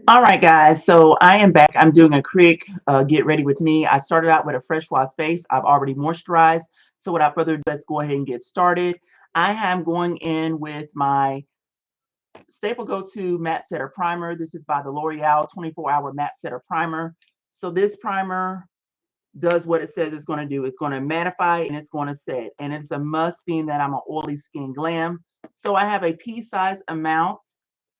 All right, guys. So I am back. I'm doing a quick get ready with me. I started out with a fresh wash face. I've already moisturized. So without further ado, let's go ahead and get started. I am going in with my staple go-to matte setter primer. This is by the L'Oreal 24-hour matte setter primer. So this primer does what it says it's going to do. It's going to mattify and it's going to set. And it's a must being that I'm an oily skin glam. So I have a pea-sized amount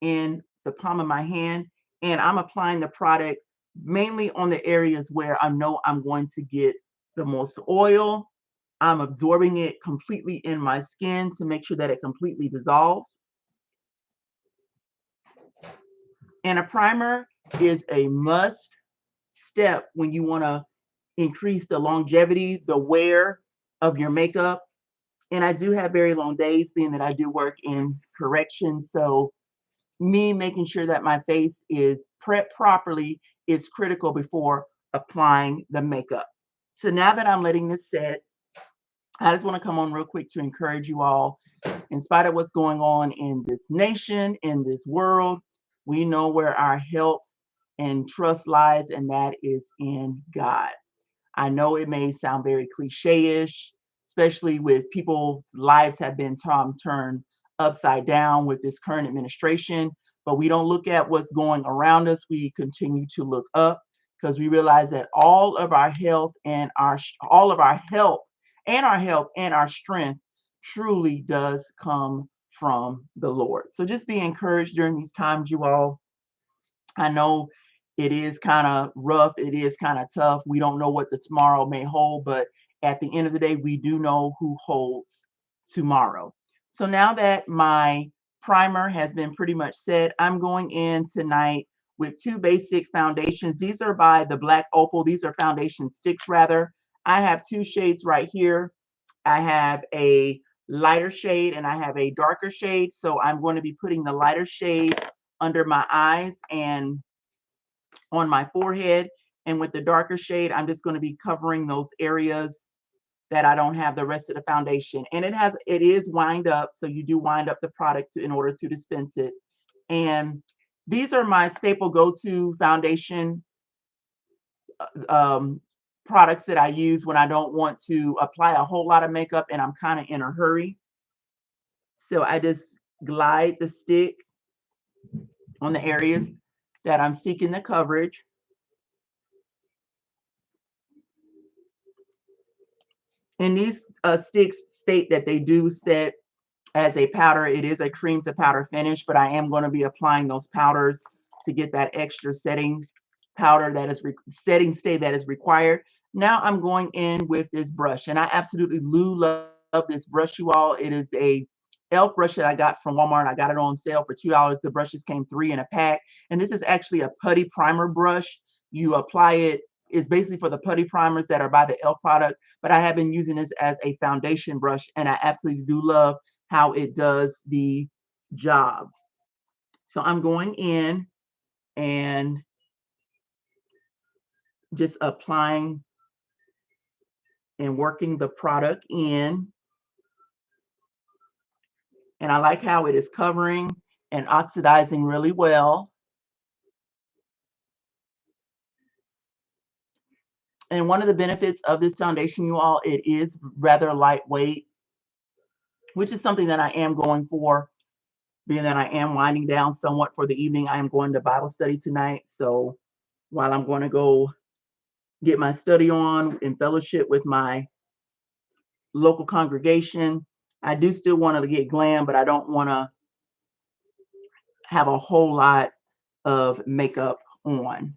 in the palm of my hand, and I'm applying the product mainly on the areas where I know I'm going to get the most oil. I'm absorbing it completely in my skin to make sure that it completely dissolves. And a primer is a must step when you want to increase the longevity, the wear of your makeup. And I do have very long days, being that I do work in corrections. So me making sure that my face is prepped properly is critical before applying the makeup. So now that I'm letting this set, I just want to come on real quick to encourage you all. In spite of what's going on in this nation, in this world, we know where our help and trust lies, and that is in God. I know it may sound very cliche-ish, especially with people's lives have been turned upside down with this current administration, but we don't look at what's going around us. We continue to look up because we realize that all of our health and all of our help and our strength truly does come from the Lord. So just be encouraged during these times, you all. I know it is kind of rough. It is kind of tough. We don't know what the tomorrow may hold, but at the end of the day, we do know who holds tomorrow. So now that my primer has been pretty much set, I'm going in tonight with two basic foundations. These are by the Black Opal. These are foundation sticks, rather. I have two shades right here. I have a lighter shade and I have a darker shade. So I'm going to be putting the lighter shade under my eyes and on my forehead. And with the darker shade, I'm just going to be covering those areas that I don't have the rest of the foundation. And it is wind up. So you do wind up the product in order to dispense it. And these are my staple go-to foundation um, products that I use when I don't want to apply a whole lot of makeup and I'm kind of in a hurry. So I just glide the stick on the areas that I'm seeking the coverage. And these sticks state that they do set as a powder. It is a cream to powder finish, but I am going to be applying those powders to get that extra setting powder that is setting stay that is required. Now I'm going in with this brush, and I absolutely love this brush, you all. It is a elf brush that I got from Walmart. I got it on sale for $2. The brushes came 3 in a pack, and this is actually a putty primer brush. You apply it. It's basically for the putty primers that are by the elf product, but I have been using this as a foundation brush, and I absolutely do love how it does the job. So I'm going in and just applying and working the product in. And I like how it is covering and oxidizing really well. And one of the benefits of this foundation, you all, it is rather lightweight, which is something that I am going for, being that I am winding down somewhat for the evening. I am going to Bible study tonight. So while I'm going to go get my study on in fellowship with my local congregation, I do still want to get glam, but I don't want to have a whole lot of makeup on.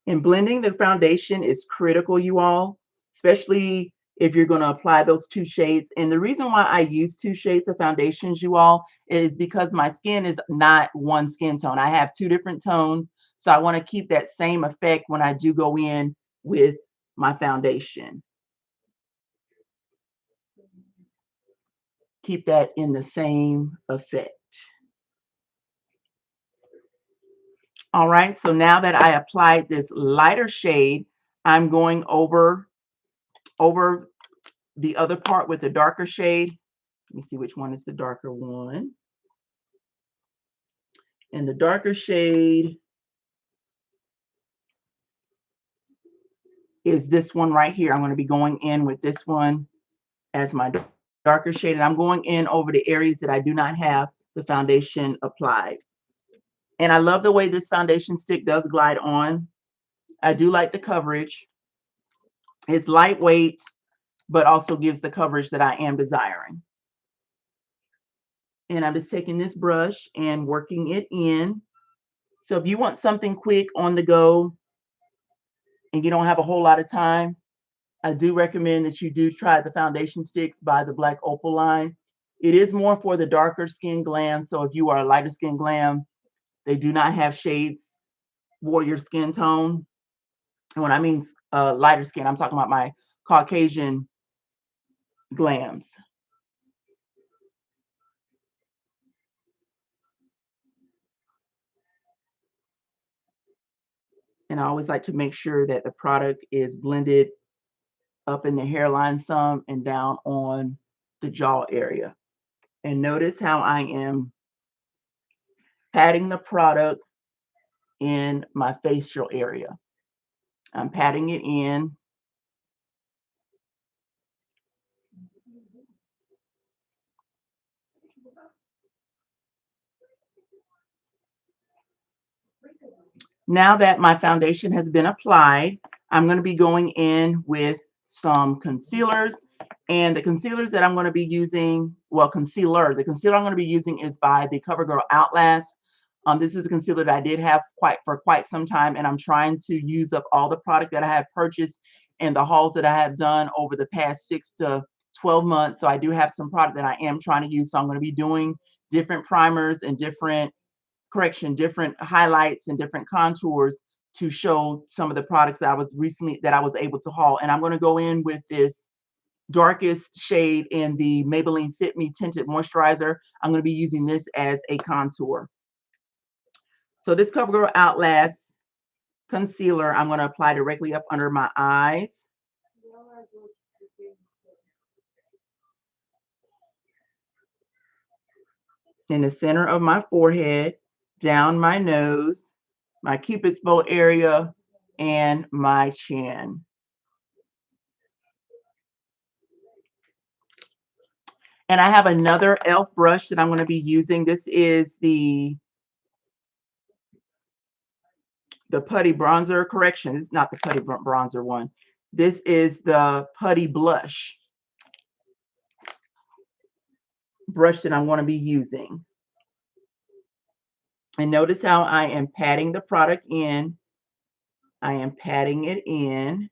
And blending the foundation is critical, you all, especially if you're going to apply those two shades. And the reason why I use two shades of foundations, you all, is because my skin is not one skin tone. I have two different tones. So I want to keep that same effect when I do go in with my foundation. Keep that in the same effect. All right, so now that I applied this lighter shade, I'm going over the other part with the darker shade. Let me see which one is the darker one. And the darker shade is this one right here. I'm going to be going in with this one as my darker shade. And I'm going in over the areas that I do not have the foundation applied. And I love the way this foundation stick does glide on. I do like the coverage. It's lightweight, but also gives the coverage that I am desiring. And I'm just taking this brush and working it in. So if you want something quick on the go and you don't have a whole lot of time, I do recommend that you do try the foundation sticks by the Black Opal line. It is more for the darker skin glam. So if you are a lighter skin glam, they do not have shades for your skin tone. And when I mean lighter skin, I'm talking about my Caucasian glams. And I always like to make sure that the product is blended up in the hairline some and down on the jaw area. And notice how I am patting the product in my facial area. I'm patting it in. Now that my foundation has been applied, I'm going to be going in with some concealers. And the concealers that I'm going to be using, well, the concealer I'm going to be using is by the CoverGirl Outlast. This is a concealer that I did have for quite some time, and I'm trying to use up all the product that I have purchased and the hauls that I have done over the past 6 to 12 months. So I do have some product that I am trying to use. So I'm going to be doing different primers and different highlights and different contours to show some of the products that I was able to haul. And I'm going to go in with this darkest shade in the Maybelline Fit Me Tinted Moisturizer. I'm going to be using this as a contour. So this CoverGirl Outlast concealer, I'm going to apply directly up under my eyes. In the center of my forehead, down my nose, my Cupid's bow area, and my chin. And I have another e.l.f. brush that I'm going to be using. This is the Putty Bronzer correction. It's not the Putty Bronzer one. This is the Putty Blush brush that I'm going to be using. And notice how I am patting the product in. I am patting it in.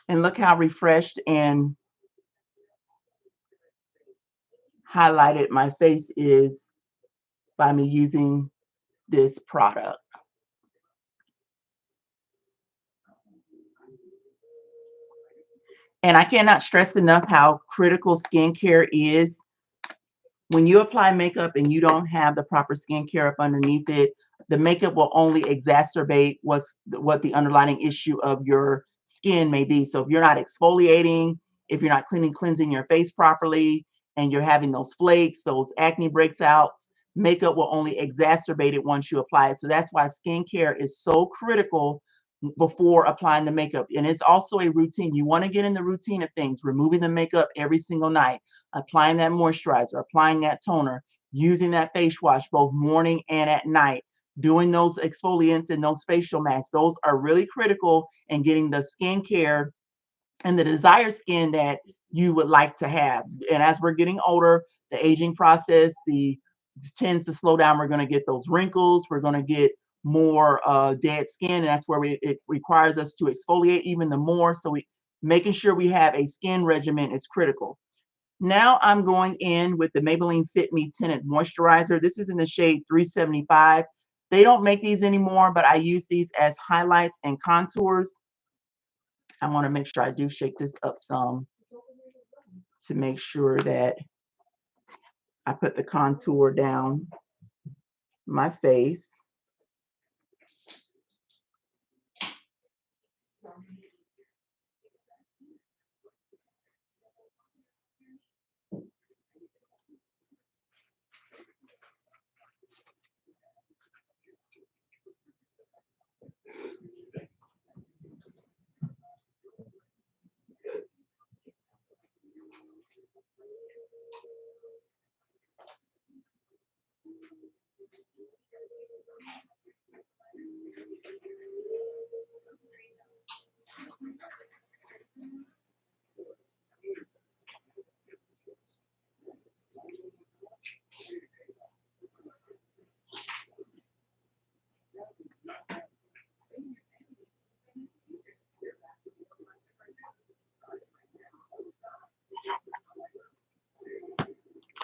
And look how refreshed and highlighted my face is by me using this product. And I cannot stress enough how critical skincare is. When you apply makeup and you don't have the proper skincare up underneath it, the makeup will only exacerbate what the underlying issue of your skin may be. So if you're not exfoliating, if you're not cleansing your face properly, and you're having those flakes, those acne breaks out, makeup will only exacerbate it once you apply it. So that's why skincare is so critical before applying the makeup. And it's also a routine. You want to get in the routine of things, removing the makeup every single night, applying that moisturizer, applying that toner, using that face wash both morning and at night, doing those exfoliants and those facial masks. Those are really critical in getting the skincare and the desired skin that you would like to have. And as we're getting older, the aging process tends to slow down. We're going to get those wrinkles. We're going to get more dead skin, and that's where it requires us to exfoliate even the more. So making sure we have a skin regimen is critical. Now I'm going in with the Maybelline Fit Me Tinted Moisturizer. This is in the shade 375. They don't make these anymore, but I use these as highlights and contours. I want to make sure I do shake this up some to make sure that I put the contour down my face.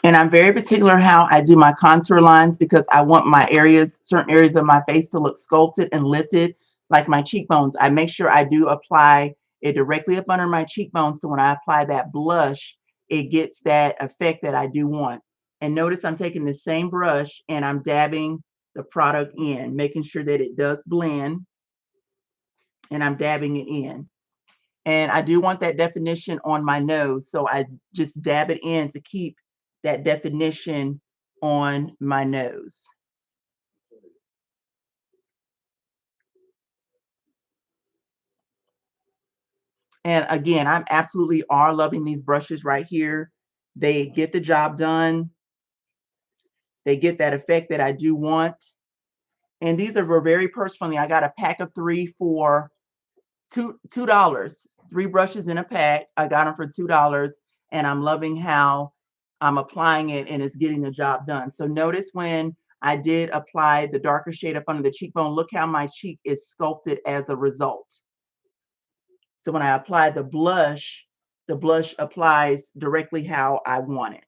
And I'm very particular how I do my contour lines because I want my areas, certain areas of my face to look sculpted and lifted, like my cheekbones. I make sure I do apply it directly up under my cheekbones. So when I apply that blush, it gets that effect that I do want. And notice I'm taking the same brush and I'm dabbing the product in, making sure that it does blend, and I'm dabbing it in. And I do want that definition on my nose, so I just dab it in to keep that definition on my nose. And again, I'm absolutely are loving these brushes right here. They get the job done. They get that effect that I do want. And these are very personally. I got a pack of 3 for $2. 3 brushes in a pack. I got them for $2, and I'm loving how I'm applying it and it's getting the job done. So notice when I did apply the darker shade up under the cheekbone, look how my cheek is sculpted as a result. So when I apply the blush applies directly how I want it.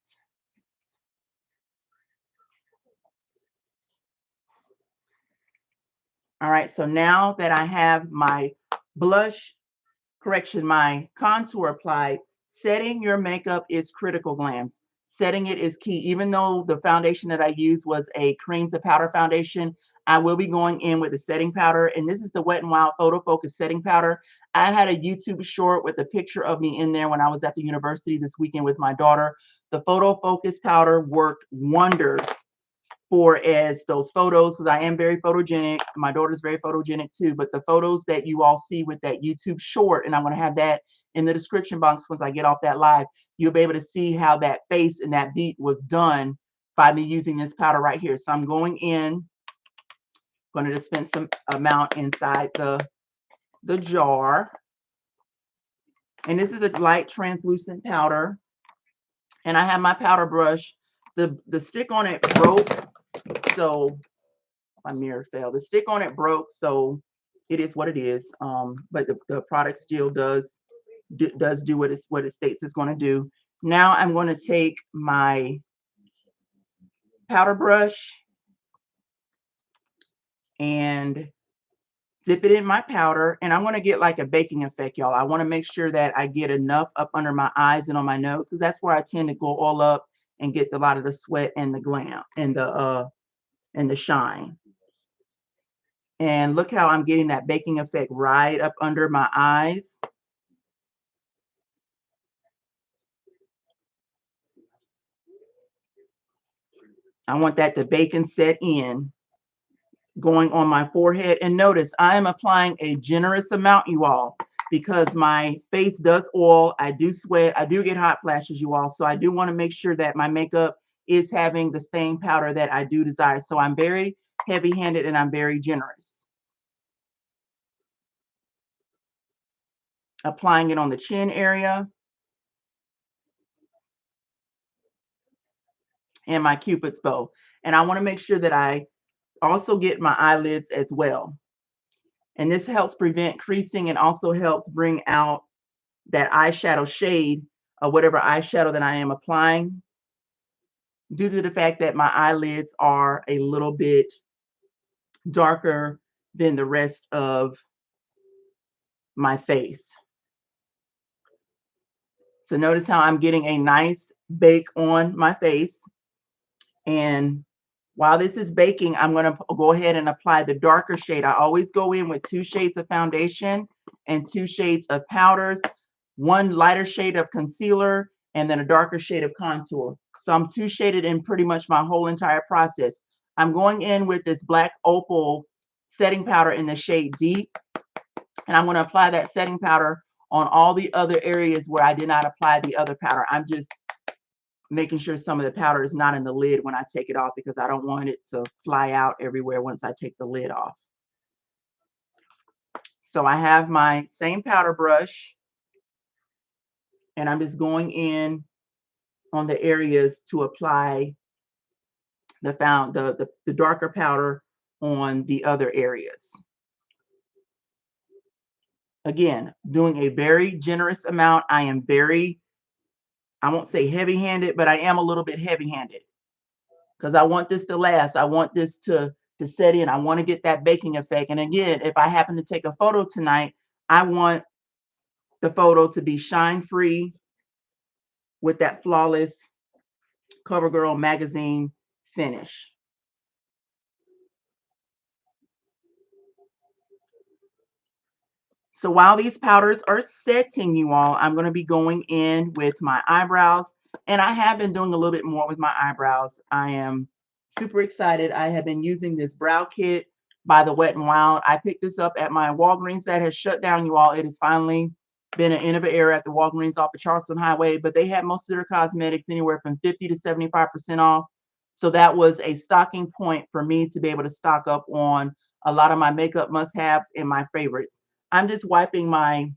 All right, so now that I have my blush my contour applied, setting your makeup is critical, Glams. Setting it is key. Even though the foundation that I used was a cream to powder foundation, I will be going in with a setting powder. And this is the Wet n Wild Photo Focus setting powder. I had a YouTube short with a picture of me in there when I was at the university this weekend with my daughter. The Photo Focus powder worked wonders for as those photos, because I am very photogenic. My daughter's very photogenic too. But the photos that you all see with that YouTube short, and I'm going to have that in the description box once I get off that live, you'll be able to see how that face and that beat was done by me using this powder right here. So I'm going in, going to dispense some amount inside the jar. And this is a light translucent powder. And I have my powder brush. The stick on it broke, so my mirror fell. The stick on it broke, so it is what it is. But the product still does do what it states it's going to do. Now I'm going to take my powder brush and dip it in my powder, and I'm going to get like a baking effect, y'all. I want to make sure that I get enough up under my eyes and on my nose, because that's where I tend to go all up and get a lot of the sweat and the glam and the shine. And look how I'm getting that baking effect right up under my eyes. I want that to bake and set in, going on my forehead. And notice I am applying a generous amount, you all, because my face does oil. I do sweat. I do get hot flashes, you all. So I do want to make sure that my makeup is having the staying powder that I do desire. So I'm very heavy-handed and I'm very generous. Applying it on the chin area and my Cupid's bow. And I want to make sure that I also get my eyelids as well. And this helps prevent creasing and also helps bring out that eyeshadow shade of whatever eyeshadow that I am applying, due to the fact that my eyelids are a little bit darker than the rest of my face. So notice how I'm getting a nice bake on my face. And while this is baking, I'm going to go ahead and apply the darker shade. I always go in with 2 shades of foundation and 2 shades of powders, 1 lighter shade of concealer, and then a darker shade of contour. So I'm 2 shaded in pretty much my whole entire process. I'm going in with this black opal setting powder in the shade Deep, and I'm going to apply that setting powder on all the other areas where I did not apply the other powder. I'm just making sure some of the powder is not in the lid when I take it off, because I don't want it to fly out everywhere once I take the lid off. So I have my same powder brush, and I'm just going in on the areas to apply the darker powder on the other areas. Again, doing a very generous amount. I am very, I won't say heavy-handed, but I am a little bit heavy-handed, because I want this to last. I want this to set in. I want to get that baking effect. And again, if I happen to take a photo tonight, I want the photo to be shine free with that flawless CoverGirl magazine finish. So while these powders are setting, you all, I'm going to be going in with my eyebrows. And I have been doing a little bit more with my eyebrows. I am super excited. I have been using this brow kit by the Wet n Wild. I picked this up at my Walgreens that has shut down, you all. It has finally been an end of an era at the Walgreens off of Charleston Highway, but they had most of their cosmetics anywhere from 50 to 75% off. So that was a stocking point for me to be able to stock up on a lot of my makeup must-haves and my favorites. I'm just wiping my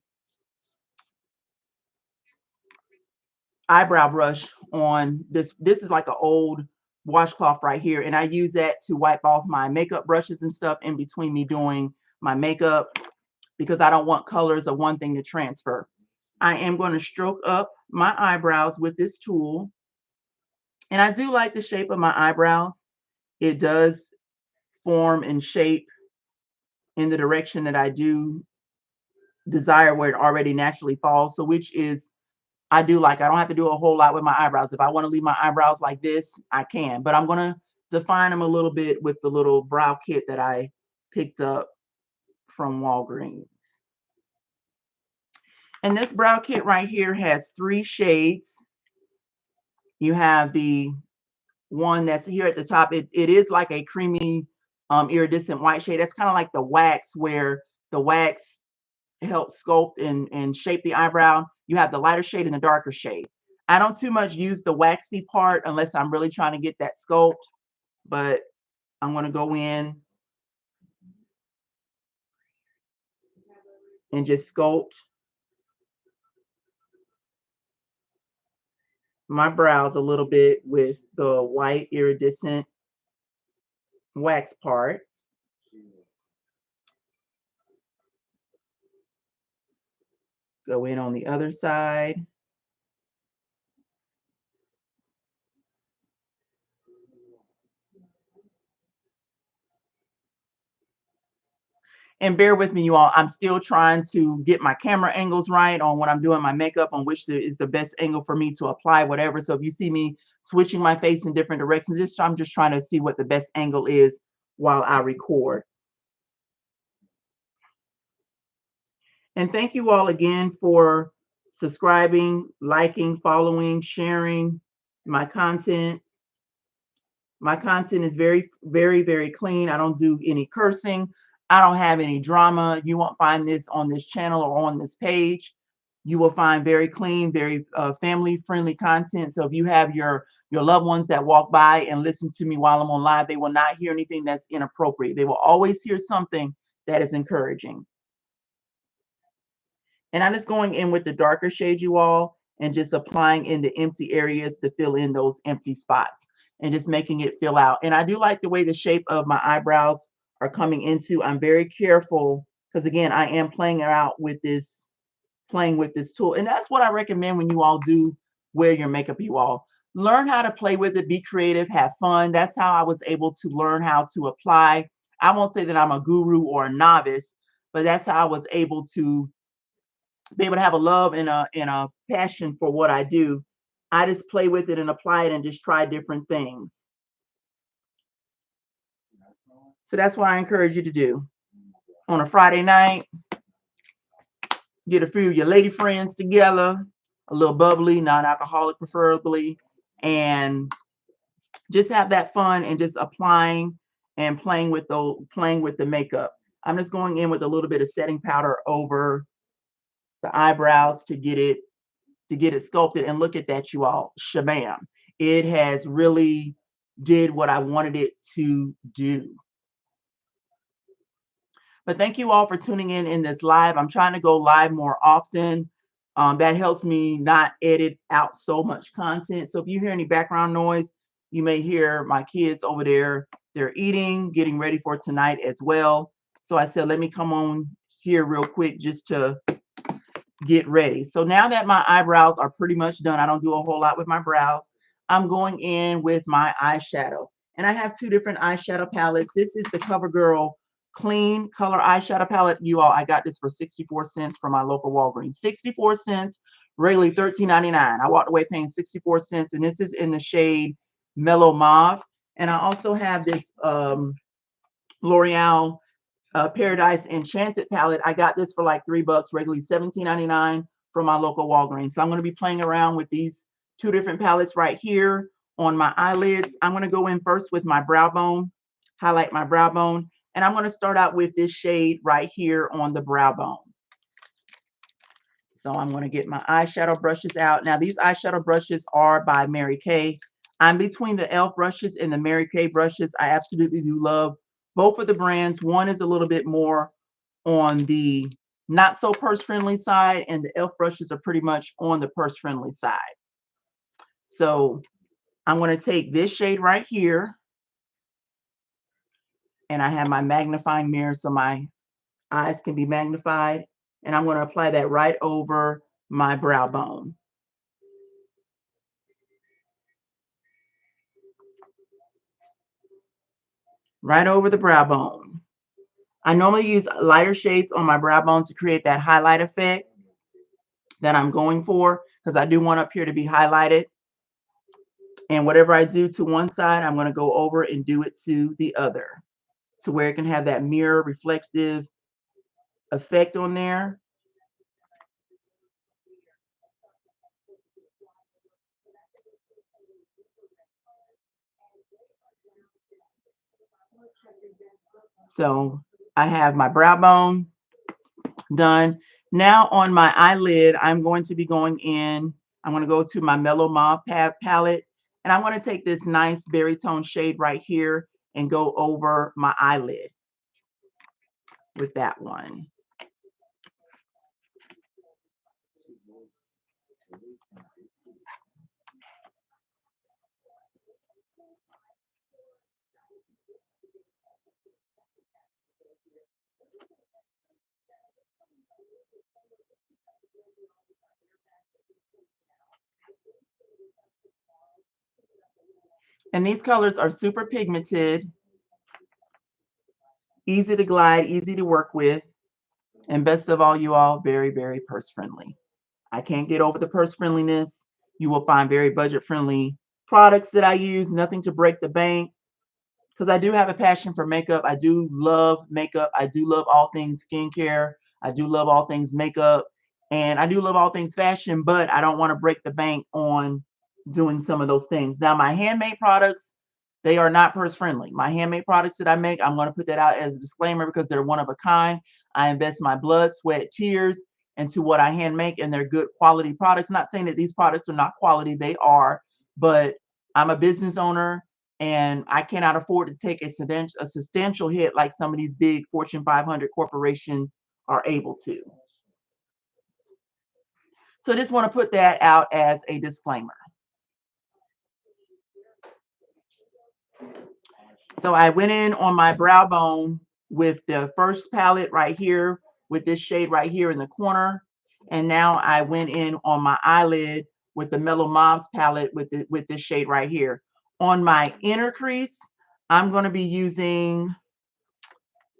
eyebrow brush on this. This is like an old washcloth right here, and I use that to wipe off my makeup brushes and stuff in between me doing my makeup, because I don't want colors of one thing to transfer. I am going to stroke up my eyebrows with this tool, and I do like the shape of my eyebrows. It does form and shape in the direction that I do desire, where it already naturally falls. So which is, I do like, I don't have to do a whole lot with my eyebrows. If I want to leave my eyebrows like this, I can, but I'm going to define them a little bit with the little brow kit that I picked up from Walgreens. And this brow kit right here has 3 shades. You have the one that's here at the top. It is like a creamy iridescent white shade. That's kind of like the wax, where the wax help sculpt and shape the eyebrow. You have the lighter shade and the darker shade. I don't too much use the waxy part unless I'm really trying to get that sculpt, but I'm going to go in and just sculpt my brows a little bit with the white iridescent wax part. Go in on the other side. And bear with me, you all. I'm still trying to get my camera angles right on when I'm doing my makeup, on which is the best angle for me to apply whatever. So if you see me switching my face in different directions, I'm just trying to see what the best angle is while I record. And thank you all again for subscribing, liking, following, sharing my content. My content is very, very, very clean. I don't do any cursing. I don't have any drama. You won't find this on this channel or on this page. You will find very clean, very family-friendly content. So if you have your loved ones that walk by and listen to me while I'm on live, they will not hear anything that's inappropriate. They will always hear something that is encouraging. And I'm just going in with the darker shade, you all, and just applying in the empty areas to fill in those empty spots and just making it fill out. And I do like the way the shape of my eyebrows are coming into. I'm very careful because, again, I am playing around with this, playing with this tool. And that's what I recommend when you all do wear your makeup, you all. Learn how to play with it, be creative, have fun. That's how I was able to learn how to apply. I won't say that I'm a guru or a novice, but that's how I was able to be able to have a love and a passion for what I do, I just play with it and apply it and just try different things. So that's what I encourage you to do. On a Friday night, get a few of your lady friends together, a little bubbly, non-alcoholic preferably, and just have that fun and just applying and playing with the makeup. I'm just going in with a little bit of setting powder over the eyebrows to get it sculpted. And look at that, you all. Shabam. It has really did what I wanted it to do. But thank you all for tuning in this live. I'm trying to go live more often. That helps me not edit out so much content. So if you hear any background noise, you may hear my kids over there. They're eating, getting ready for tonight as well. So I said, let me come on here real quick just to get ready. So now that my eyebrows are pretty much done, I don't do a whole lot with my brows. I'm going in with my eyeshadow. And I have two different eyeshadow palettes. This is the CoverGirl Clean Color Eyeshadow Palette. You all, I got this for 64 cents from my local Walgreens. 64 cents, regularly $13.99. I walked away paying 64 cents, and this is in the shade Mellow Mauve. And I also have this L'Oreal Paradise Enchanted palette. I got this for like $3, regularly $17.99 from my local Walgreens. So I'm going to be playing around with these two different palettes right here on my eyelids. I'm going to go in first with my brow bone, highlight my brow bone, and I'm going to start out with this shade right here on the brow bone. So I'm going to get my eyeshadow brushes out. Now these eyeshadow brushes are by Mary Kay. I'm between the e.l.f. brushes and the Mary Kay brushes. I absolutely do love both of the brands. One is a little bit more on the not so purse friendly side, and the e.l.f. brushes are pretty much on the purse friendly side. So I'm going to take this shade right here, and I have my magnifying mirror so my eyes can be magnified, and I'm going to apply that right over my brow bone. Right over the brow bone. I normally use lighter shades on my brow bone to create that highlight effect that I'm going for, because I do want up here to be highlighted. And whatever I do to one side, I'm going to go over and do it to the other, to where it can have that mirror reflective effect on there. So I have my brow bone done. Now on my eyelid, I'm going to be going in. I'm going to go to my Mellow Mauve palette, and I'm going to take this nice berry tone shade right here and go over my eyelid with that one. And these colors are super pigmented, easy to glide, easy to work with, and best of all, you all, very, very purse friendly. I can't get over the purse friendliness. You will find very budget friendly products that I use, nothing to break the bank, because I do have a passion for makeup. I do love makeup. I do love all things skincare. I do love all things makeup. And I do love all things fashion, but I don't want to break the bank on doing some of those things. Now, my handmade products, they are not purse friendly. My handmade products that I make, I'm going to put that out as a disclaimer because they're one of a kind. I invest my blood, sweat, tears into what I hand make, and they're good quality products. Not saying that these products are not quality, they are, but I'm a business owner and I cannot afford to take a substantial hit like some of these big Fortune 500 corporations are able to. So I just want to put that out as a disclaimer. So I went in on my brow bone with the first palette right here with this shade right here in the corner. And now I went in on my eyelid with the Mellow Mauves palette with this shade right here. On my inner crease, I'm going to be using,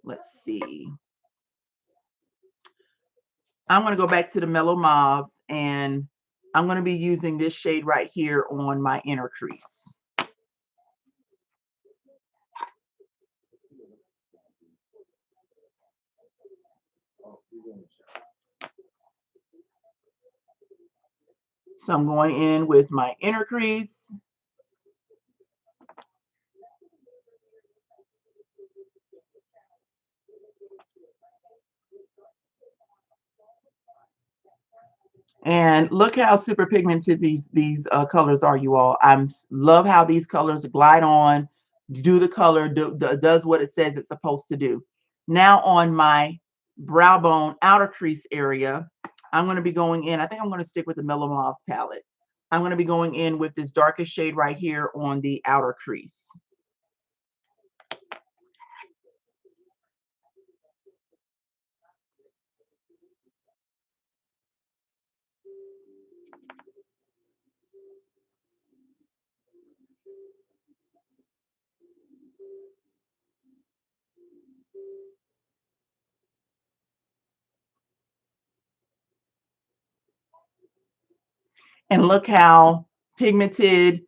let's see, I'm going to go back to the mellow mauves, and I'm going to be using this shade right here on my inner crease. So I'm going in with my inner crease. And look how super pigmented these colors are, you all. Love how these colors glide on, do the color, does what it says it's supposed to do. Now on my brow bone outer crease area, I'm going to be going in. I think I'm going to stick with the Mellow Mauves palette. I'm going to be going in with this darkest shade right here on the outer crease. And look how pigmented,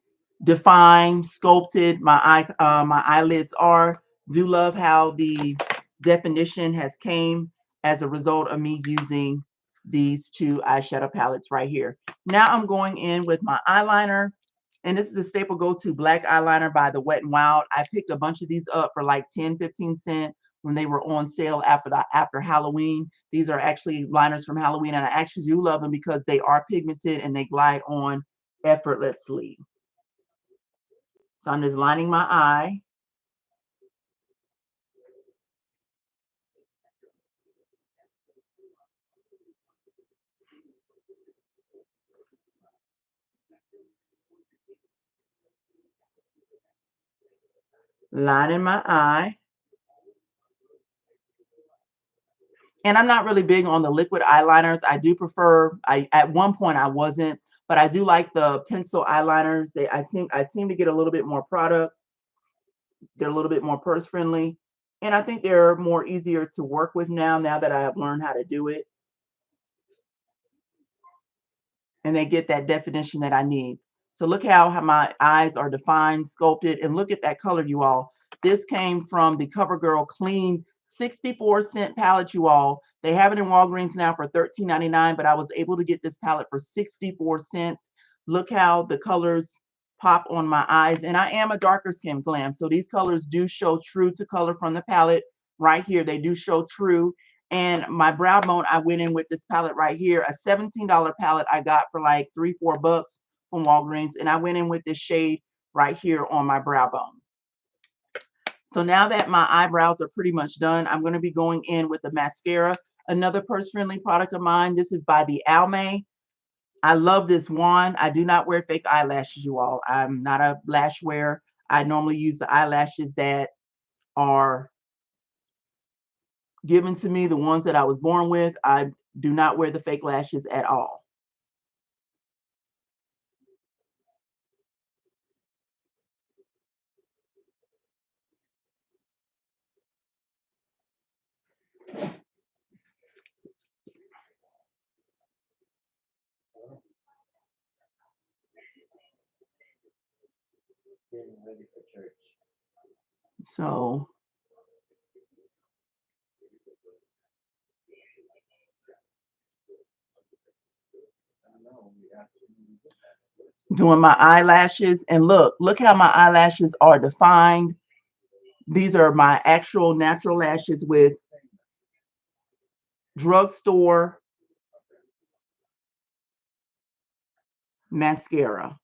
defined, sculpted my eyelids are. Do love how the definition has came as a result of me using these two eyeshadow palettes right here. Now I'm going in with my eyeliner, and this is the Staple Go-To black eyeliner by the Wet n Wild. I picked a bunch of these up for like 10-15 cents when they were on sale after Halloween. These are actually liners from Halloween, and I actually do love them because they are pigmented and they glide on effortlessly. So I'm just lining my eye. Lining my eye. And I'm not really big on the liquid eyeliners. I do prefer, at one point I wasn't, but I do like the pencil eyeliners. I seem to get a little bit more product. They're a little bit more purse friendly. And I think they're more easier to work with now that I have learned how to do it. And they get that definition that I need. So look how my eyes are defined, sculpted, and look at that color, you all. This came from the CoverGirl Clean 64-cent palette, you all. They have it in Walgreens now for $13.99, but I was able to get this palette for 64 cents. Look how the colors pop on my eyes. And I am a darker skin glam, so these colors do show true to color from the palette right here. They do show true. And my brow bone, I went in with this palette right here, a $17 palette I got for like $3-4 from Walgreens. And I went in with this shade right here on my brow bone. So now that my eyebrows are pretty much done, I'm going to be going in with the mascara. Another purse-friendly product of mine. This is by the G.L.A.M. I love this wand. I do not wear fake eyelashes, you all. I'm not a lash wearer. I normally use the eyelashes that are given to me, the ones that I was born with. I do not wear the fake lashes at all. So doing my eyelashes, and look how my eyelashes are defined. These are my actual natural lashes with drugstore mascara.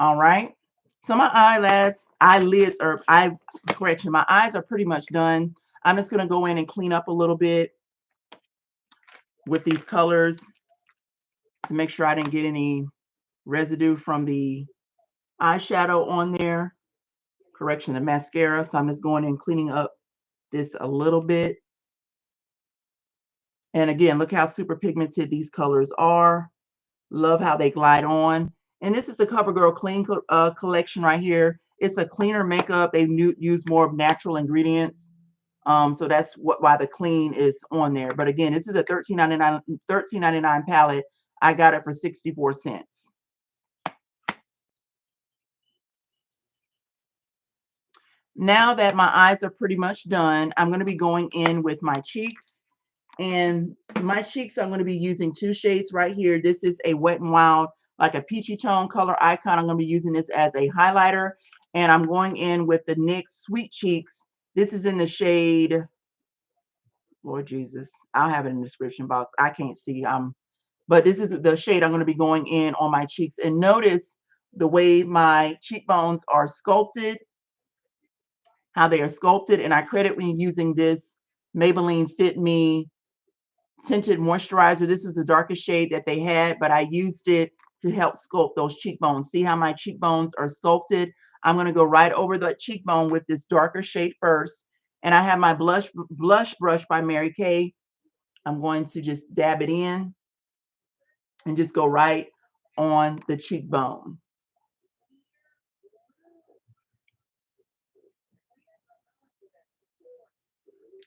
All right. So my eyelids are, correction, my eyes are pretty much done. I'm just going to go in and clean up a little bit with these colors to make sure I didn't get any residue from the eyeshadow on there. Correction, the mascara. So I'm just going in cleaning up this a little bit. And again, look how super pigmented these colors are. Love how they glide on. And this is the CoverGirl Clean collection right here. It's a cleaner makeup. They use more of natural ingredients. So that's why the clean is on there. But again, this is a $13.99 palette. I got it for 64 cents. Now that my eyes are pretty much done, I'm going to be going in with my cheeks. And my cheeks, I'm going to be using two shades right here. This is a Wet n Wild, like a peachy tone color icon. I'm going to be using this as a highlighter. And I'm going in with the NYX Sweet Cheeks. This is in the shade, Lord Jesus, I'll have it in the description box. I can't see. But this is the shade I'm going to be going in on my cheeks. And notice the way my cheekbones are sculpted, how they are sculpted. And I credit when using this Maybelline Fit Me tinted moisturizer. This is the darkest shade that they had, but I used it to help sculpt those cheekbones. See how my cheekbones are sculpted? I'm going to go right over the cheekbone with this darker shade first. And I have my blush brush by Mary Kay. I'm going to just dab it in and just go right on the cheekbone.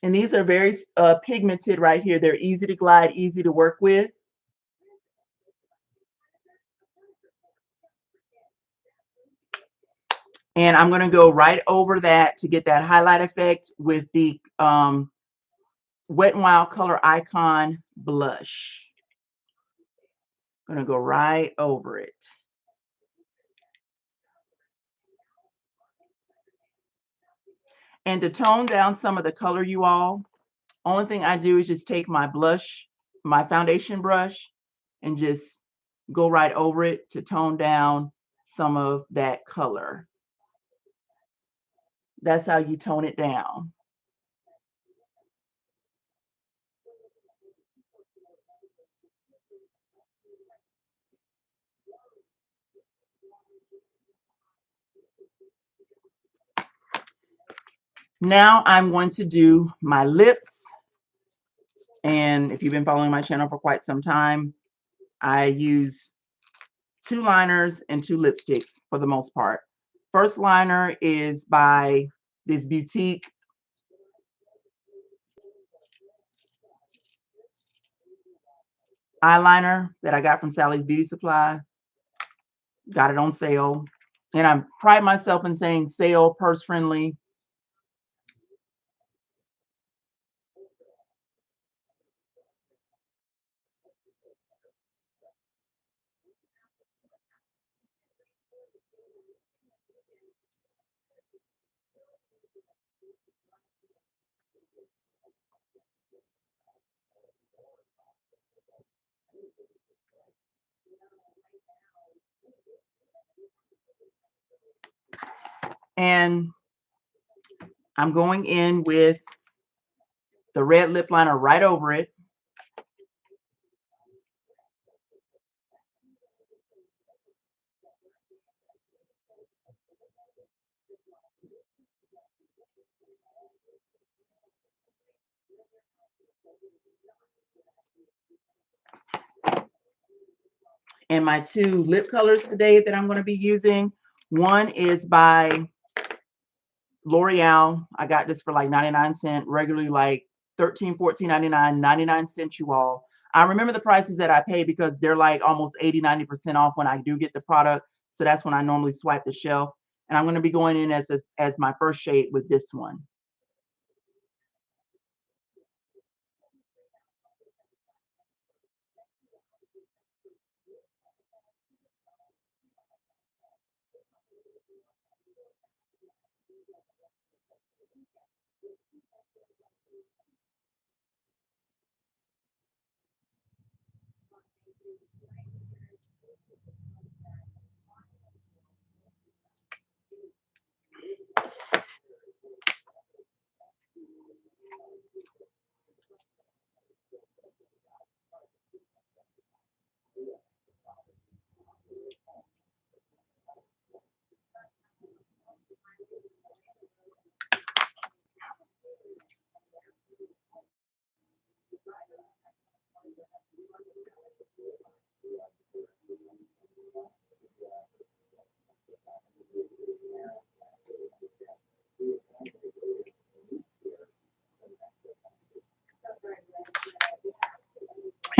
And these are very pigmented right here. They're easy to glide, easy to work with. And I'm going to go right over that to get that highlight effect with the Wet n Wild Color Icon blush. I'm going to go right over it. And to tone down some of the color, you all, only thing I do is just take my blush, my foundation brush, and just go right over it to tone down some of that color. That's how you tone it down. Now I'm going to do my lips. And if you've been following my channel for quite some time, I use two liners and two lipsticks for the most part. First liner is by this boutique eyeliner that I got from Sally's Beauty Supply. Got it on sale. And I pride myself in saying sale, purse friendly. And I'm going in with the red lip liner right over it. And my two lip colors today that I'm going to be using, one is by L'Oreal. I got this for like 99 cents, regularly like 13, 14.99, 99 cents, you all. I remember the prices that I pay because they're like almost 80, 90% off when I do get the product. So that's when I normally swipe the shelf. And I'm going to be going in as my first shade with this one.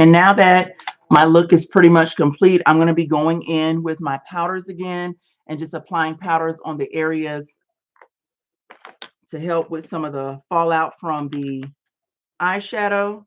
And now that my look is pretty much complete, I'm going to be going in with my powders again and just applying powders on the areas to help with some of the fallout from the eyeshadow.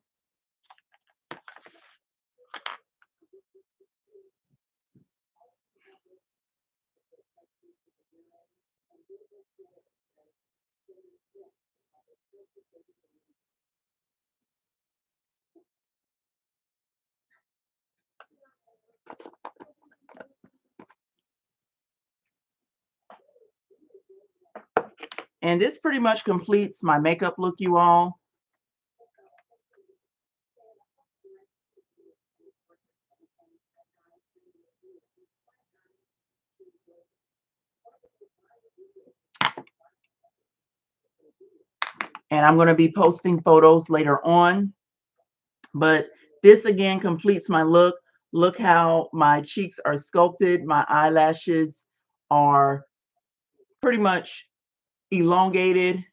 And this pretty much completes my makeup look, you all. And I'm going to be posting photos later on. But this again completes my look. Look how my cheeks are sculpted. My eyelashes are pretty much elongated.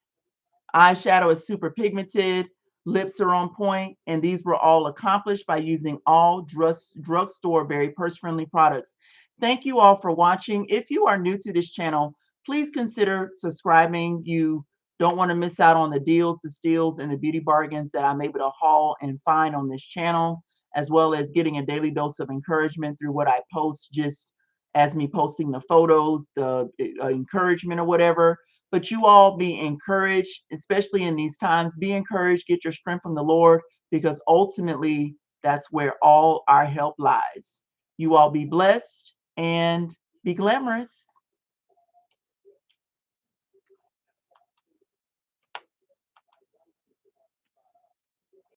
Eyeshadow is super pigmented. Lips are on point, and these were all accomplished by using all drugstore, very purse-friendly products. Thank you all for watching. If you are new to this channel, please consider subscribing. You don't want to miss out on the deals, the steals, and the beauty bargains that I'm able to haul and find on this channel, as well as getting a daily dose of encouragement through what I post, just as me posting the photos, the encouragement or whatever. But you all be encouraged, especially in these times. Be encouraged, get your strength from the Lord, because ultimately that's where all our help lies. You all be blessed and be glamorous.